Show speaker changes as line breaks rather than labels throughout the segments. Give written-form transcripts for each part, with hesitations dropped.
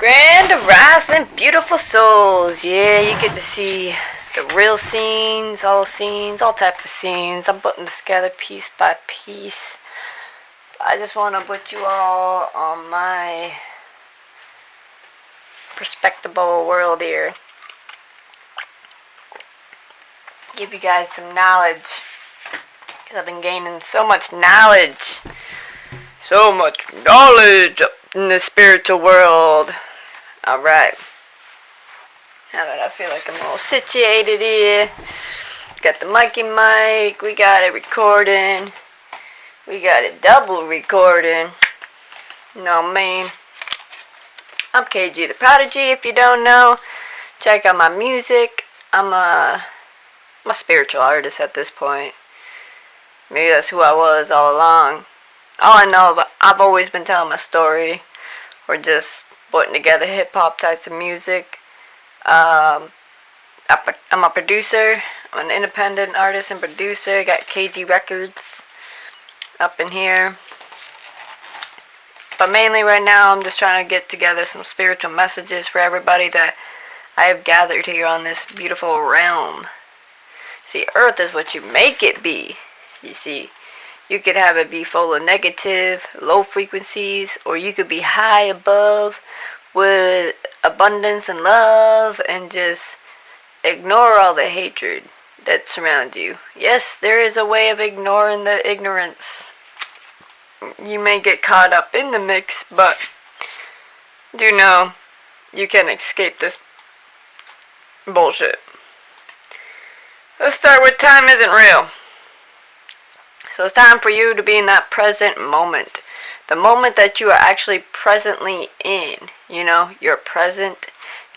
Grand rising, beautiful souls. Yeah, you get to see the real scenes, all type of scenes. I'm putting this together piece by piece. I just want to put you all on my perspectable world here. Give you guys some knowledge. Because I've been gaining so much knowledge. So much knowledge in the spiritual world. Alright. Now that I feel like I'm all situated here. Got the mic. We got it recording. We got it double recording. You know what I mean? I'm KG the Prodigy, if you don't know. Check out my music. I'm a spiritual artist at this point. Maybe that's who I was all along. All I know, but I've always been telling my story. Or just putting together hip-hop types of music. I'm a producer. I'm an independent artist and producer. Got KG Records up in here. But mainly right now, I'm just trying to get together some spiritual messages for everybody that I have gathered here on this beautiful realm. See, Earth is what you make it be. You see, you could have it be full of negative, low frequencies, or you could be high above with abundance and love and just ignore all the hatred that surrounds you. Yes, there is a way of ignoring the ignorance. You may get caught up in the mix, but do know you can escape this bullshit. Let's start with time isn't real. So it's time for you to be in that present moment. The moment that you are actually presently in. You know, you're present.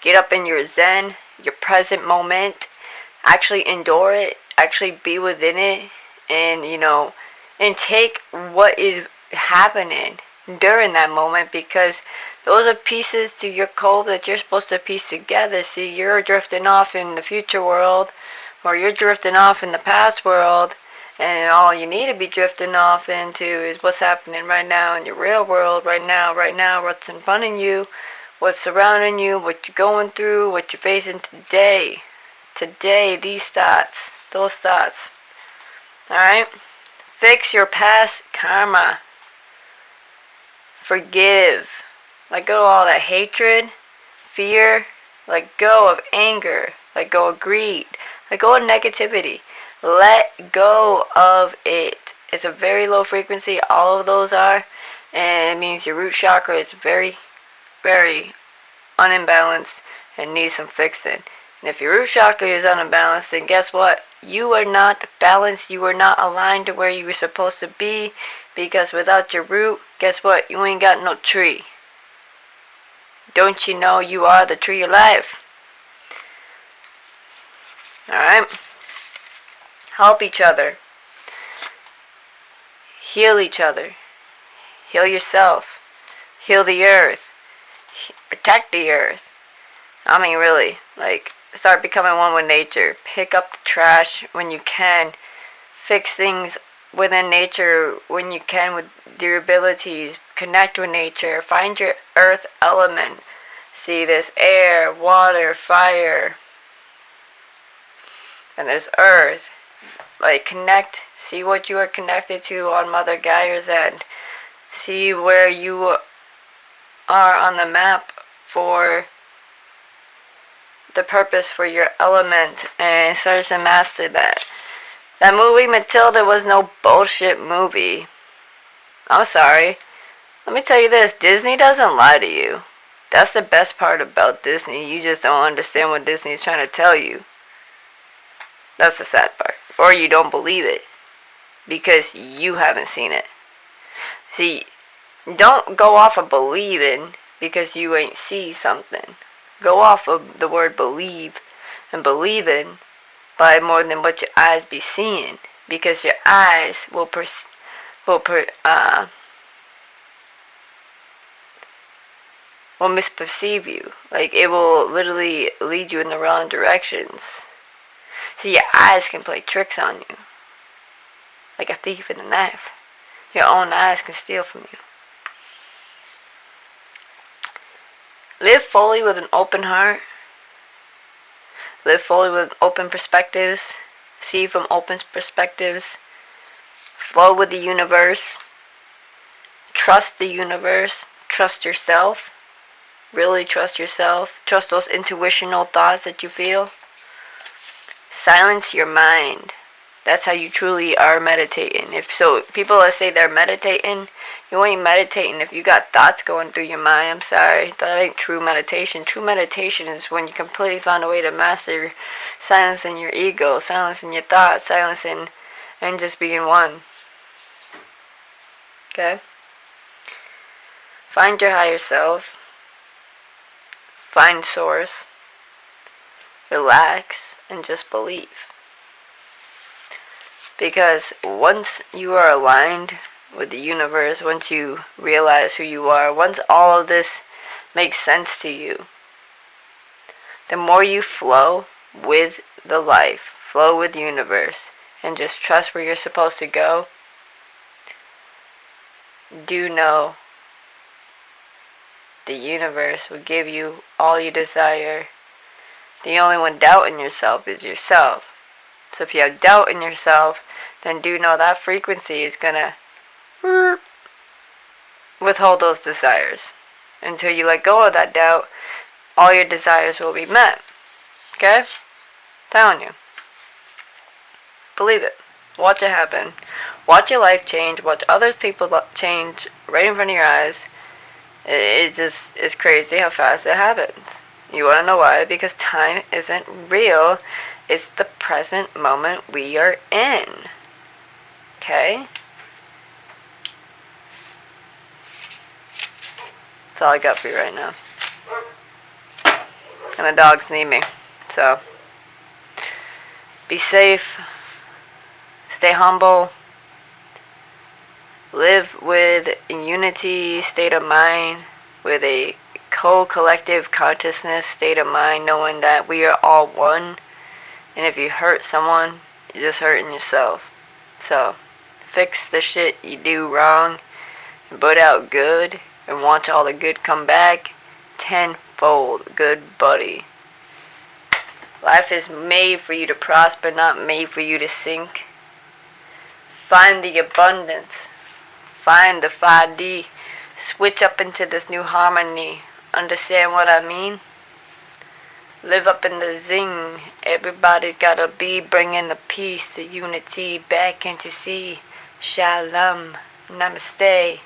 Get up in your zen, your present moment. Actually endure it. Actually be within it. And, you know, and take what is happening during that moment, because those are pieces to your code that you're supposed to piece together. See, you're drifting off in the future world, or you're drifting off in the past world, and all you need to be drifting off into is what's happening right now in your real world, right now, what's in front of you, what's surrounding you, what you're going through, what you're facing today. Today, these thoughts, those thoughts. Alright? Fix your past karma. Forgive. Let go of all that hatred, fear. Let go of anger. Let go of greed. Let go of negativity. Let go of it. It's a very low frequency. All of those are. And it means your root chakra is very, very unimbalanced and needs some fixing. And if your root chakra is unbalanced, then guess what? You are not balanced. You are not aligned to where you were supposed to be. Because without your root, guess what? You ain't got no tree. Don't you know you are the tree of life? Alright? Help each other. Heal each other. Heal yourself. Heal the earth. Protect the earth. I mean, really, like, start becoming one with nature. Pick up the trash when you can. Fix things within nature when you can with your abilities. Connect with nature. Find your earth element. See, there's air, water, fire. And there's earth. Like, connect. See what you are connected to on Mother Gaia's end. See where you are on the map for the purpose for your element, and start to master that. That movie Matilda was no bullshit movie. I'm sorry. Let me tell you this, Disney doesn't lie to you. That's the best part about Disney. You just don't understand what Disney is trying to tell you. That's the sad part. Or you don't believe it because you haven't seen it. See, don't go off of believing because you ain't see something. Go off of the word believe and believing by more than what your eyes be seeing, because your eyes will misperceive you. Like, it will literally lead you in the wrong directions. See, your eyes can play tricks on you. Like a thief in a knife. Your own eyes can steal from you. Live fully with an open heart. Live fully with open perspectives. See from open perspectives. Flow with the universe. Trust the universe. Trust yourself. Really trust yourself. Trust those intuitional thoughts that you feel. Silence your mind. That's how you truly are meditating. If so, people that say they're meditating, you ain't meditating if you got thoughts going through your mind. I'm sorry. That ain't true meditation. True meditation is when you completely find a way to master silencing your ego, silencing your thoughts, silencing and just being one. Okay? Find your higher self. Find source. Relax and just believe. Because once you are aligned with the universe, once you realize who you are, once all of this makes sense to you, the more you flow with the life, flow with the universe, and just trust where you're supposed to go, do know the universe will give you all you desire. The only one doubting yourself is yourself. So if you have doubt in yourself, then do know that frequency is going to withhold those desires. Until you let go of that doubt, all your desires will be met. Okay? Telling you. Believe it. Watch it happen. Watch your life change. Watch other people change right in front of your eyes. It just is crazy how fast it happens. You want to know why? Because time isn't real. It's the present moment we are in. Okay? That's all I got for you right now. And the dogs need me. So, be safe. Stay humble. Live with a unity state of mind. With a co-collective consciousness state of mind. Knowing that we are all one. And if you hurt someone, you're just hurting yourself. So, fix the shit you do wrong. And put out good. And watch all the good come back tenfold. Good buddy. Life is made for you to prosper, not made for you to sink. Find the abundance. Find the 5D. Switch up into this new harmony. Understand what I mean? Live up in the zing. Everybody gotta be bringing the peace, the unity back. Can't you see? Shalom. Namaste.